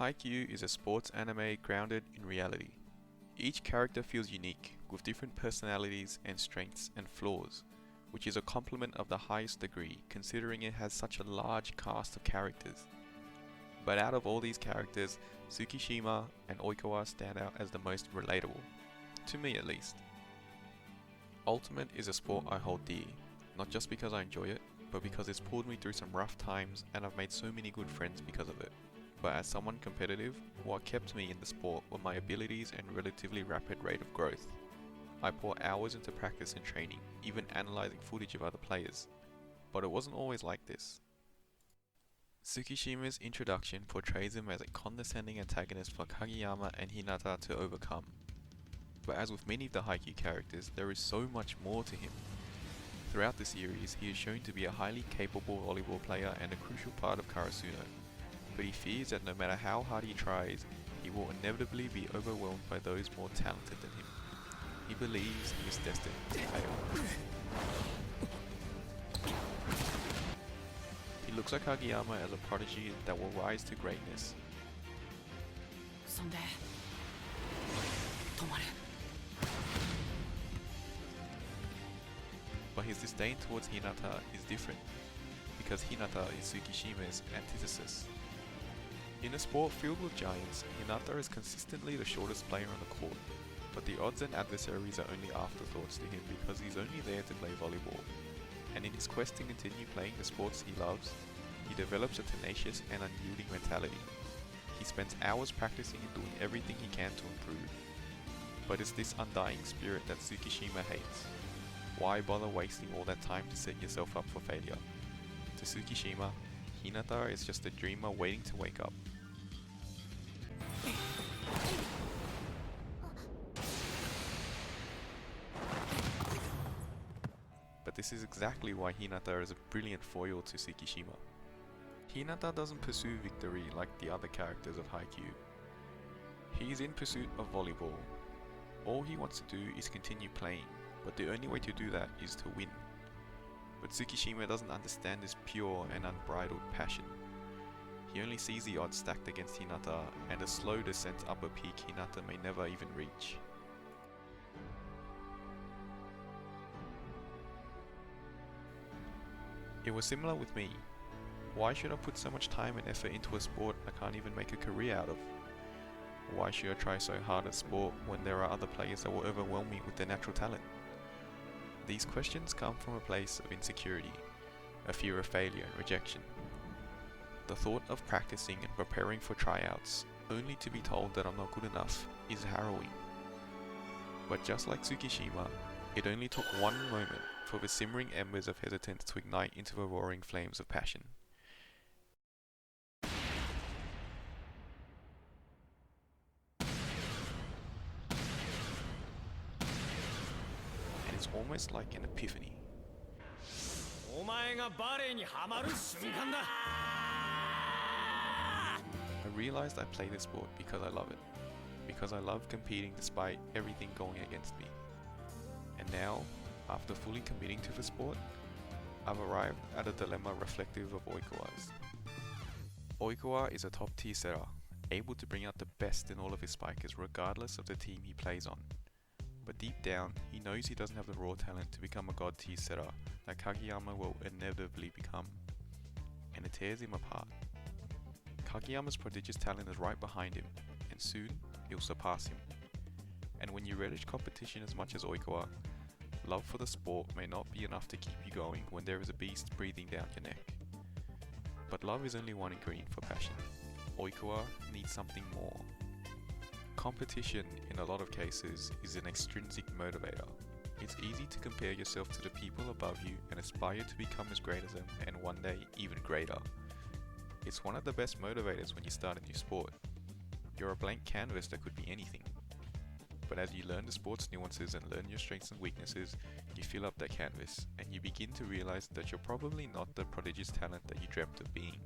Haikyuu is a sports anime grounded in reality. Each character feels unique, with different personalities and strengths and flaws, which is a compliment of the highest degree considering it has such a large cast of characters. But out of all these characters, Tsukishima and Oikawa stand out as the most relatable, to me at least. Ultimate is a sport I hold dear, not just because I enjoy it, but because it's pulled me through some rough times and I've made so many good friends because of it. But as someone competitive, what kept me in the sport were my abilities and relatively rapid rate of growth. I pour hours into practice and training, even analysing footage of other players. But it wasn't always like this. Tsukishima's introduction portrays him as a condescending antagonist for Kageyama and Hinata to overcome. But as with many of the Haikyuu characters, there is so much more to him. Throughout the series, he is shown to be a highly capable volleyball player and a crucial part of Karasuno. But he fears that no matter how hard he tries, he will inevitably be overwhelmed by those more talented than him. He believes he is destined to fail. He looks at Kageyama as a prodigy that will rise to greatness. But his disdain towards Hinata is different, because Hinata is Tsukishima's antithesis. In a sport filled with giants, Hinata is consistently the shortest player on the court, but the odds and adversaries are only afterthoughts to him because he's only there to play volleyball. And in his quest to continue playing the sports he loves, he develops a tenacious and unyielding mentality. He spends hours practicing and doing everything he can to improve. But it's this undying spirit that Tsukishima hates. Why bother wasting all that time to set yourself up for failure? To Tsukishima, Hinata is just a dreamer waiting to wake up. But this is exactly why Hinata is a brilliant foil to Tsukishima. Hinata doesn't pursue victory like the other characters of Haikyuu. He is in pursuit of volleyball. All he wants to do is continue playing, but the only way to do that is to win. But Tsukishima doesn't understand this pure and unbridled passion. He only sees the odds stacked against Hinata and a slow descent up a peak Hinata may never even reach. It was similar with me. Why should I put so much time and effort into a sport I can't even make a career out of? Why should I try so hard at sport when there are other players that will overwhelm me with their natural talent? These questions come from a place of insecurity, a fear of failure and rejection. The thought of practicing and preparing for tryouts, only to be told that I'm not good enough, is harrowing. But just like Tsukishima, it only took one moment for the simmering embers of hesitance to ignite into the roaring flames of passion. And it's almost like an epiphany. I realized I play this sport because I love it. Because I love competing despite everything going against me. And now, after fully committing to the sport, I've arrived at a dilemma reflective of Oikawa's. Oikawa is a top tier setter, able to bring out the best in all of his spikers regardless of the team he plays on. But deep down, he knows he doesn't have the raw talent to become a god tier setter that Kageyama will inevitably become. And it tears him apart. Kageyama's prodigious talent is right behind him, and soon, he'll surpass him. And when you relish competition as much as Oikawa, love for the sport may not be enough to keep you going when there is a beast breathing down your neck. But love is only one ingredient for passion. Oikawa needs something more. Competition, in a lot of cases, is an extrinsic motivator. It's easy to compare yourself to the people above you and aspire to become as great as them and one day even greater. It's one of the best motivators when you start a new sport. You're a blank canvas that could be anything. But as you learn the sport's nuances and learn your strengths and weaknesses, you fill up that canvas and you begin to realize that you're probably not the prodigious talent that you dreamt of being.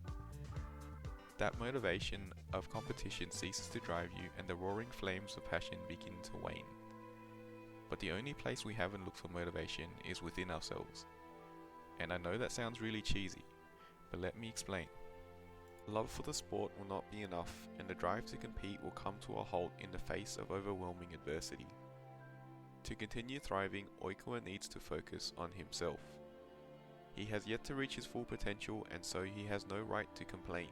That motivation of competition ceases to drive you and the roaring flames of passion begin to wane. But the only place we haven't looked for motivation is within ourselves. And I know that sounds really cheesy, but let me explain. Love for the sport will not be enough, and the drive to compete will come to a halt in the face of overwhelming adversity. To continue thriving, Oikawa needs to focus on himself. He has yet to reach his full potential, and so he has no right to complain.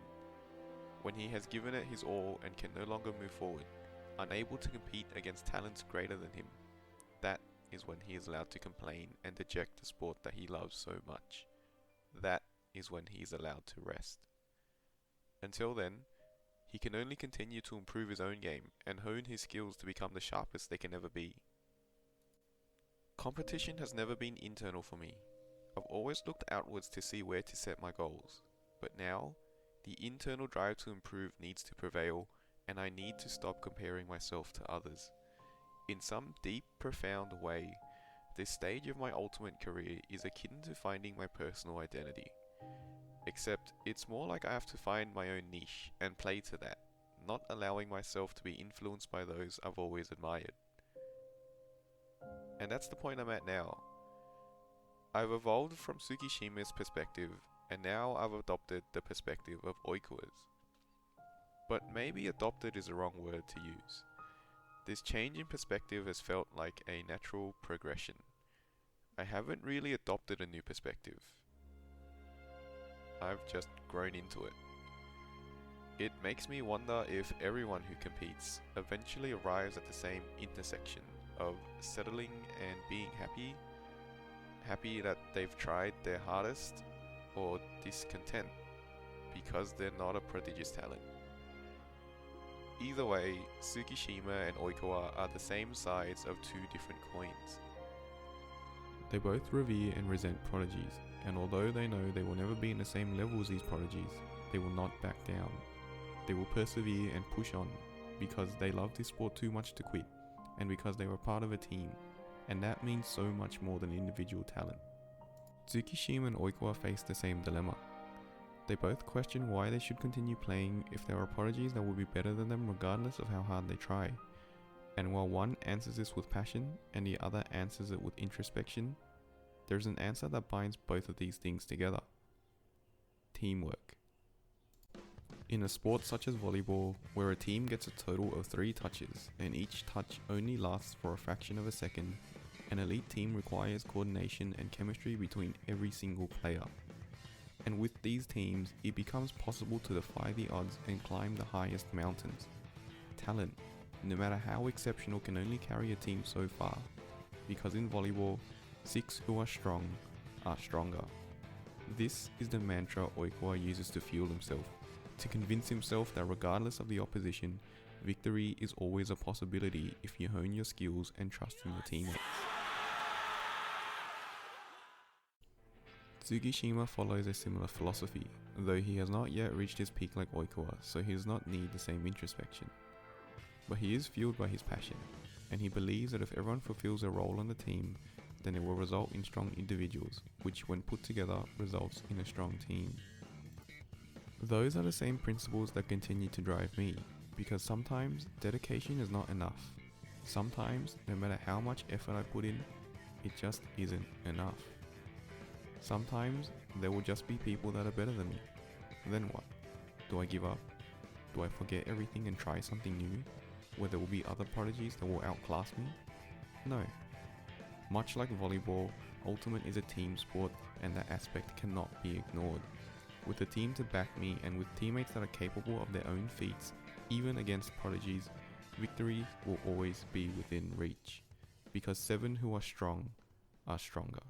When he has given it his all and can no longer move forward, unable to compete against talents greater than him, that is when he is allowed to complain and deject the sport that he loves so much. That is when he is allowed to rest. Until then, he can only continue to improve his own game and hone his skills to become the sharpest they can ever be. Competition has never been internal for me. I've always looked outwards to see where to set my goals, but now, the internal drive to improve needs to prevail, and I need to stop comparing myself to others. In some deep, profound way, this stage of my ultimate career is akin to finding my personal identity. Except, it's more like I have to find my own niche and play to that, not allowing myself to be influenced by those I've always admired. And that's the point I'm at now. I've evolved from Tsukishima's perspective, and now I've adopted the perspective of Oikawa's. But maybe adopted is the wrong word to use. This change in perspective has felt like a natural progression. I haven't really adopted a new perspective. I've just grown into it. It makes me wonder if everyone who competes eventually arrives at the same intersection of settling and being happy that they've tried their hardest, or discontent because they're not a prodigious talent. Either way, Tsukishima and Oikawa are the same sides of two different coins. They both revere and resent prodigies, and although they know they will never be in the same level as these prodigies, they will not back down. They will persevere and push on, because they love this sport too much to quit, and because they were part of a team, and that means so much more than individual talent. Tsukishima and Oikawa face the same dilemma. They both question why they should continue playing if there are prodigies that will be better than them regardless of how hard they try. And while one answers this with passion and the other answers it with introspection, there's an answer that binds both of these things together. Teamwork. In a sport such as volleyball, where a team gets a total of 3 touches and each touch only lasts for a fraction of a second, an elite team requires coordination and chemistry between every single player. And with these teams, it becomes possible to defy the odds and climb the highest mountains. Talent, no matter how exceptional, can only carry a team so far, because in volleyball, 6 who are strong are stronger. This is the mantra Oikawa uses to fuel himself, to convince himself that regardless of the opposition, victory is always a possibility if you hone your skills and trust in your teammates. Tsukishima follows a similar philosophy, though he has not yet reached his peak like Oikawa, so he does not need the same introspection. But he is fueled by his passion, and he believes that if everyone fulfills a role on the team, then it will result in strong individuals, which when put together results in a strong team. Those are the same principles that continue to drive me, because sometimes dedication is not enough. Sometimes, no matter how much effort I put in, it just isn't enough. Sometimes, there will just be people that are better than me. Then what? Do I give up? Do I forget everything and try something new, where there will be other prodigies that will outclass me? No. Much like volleyball, Ultimate is a team sport, and that aspect cannot be ignored. With a team to back me and with teammates that are capable of their own feats, even against prodigies, victory will always be within reach, because 7 who are strong are stronger.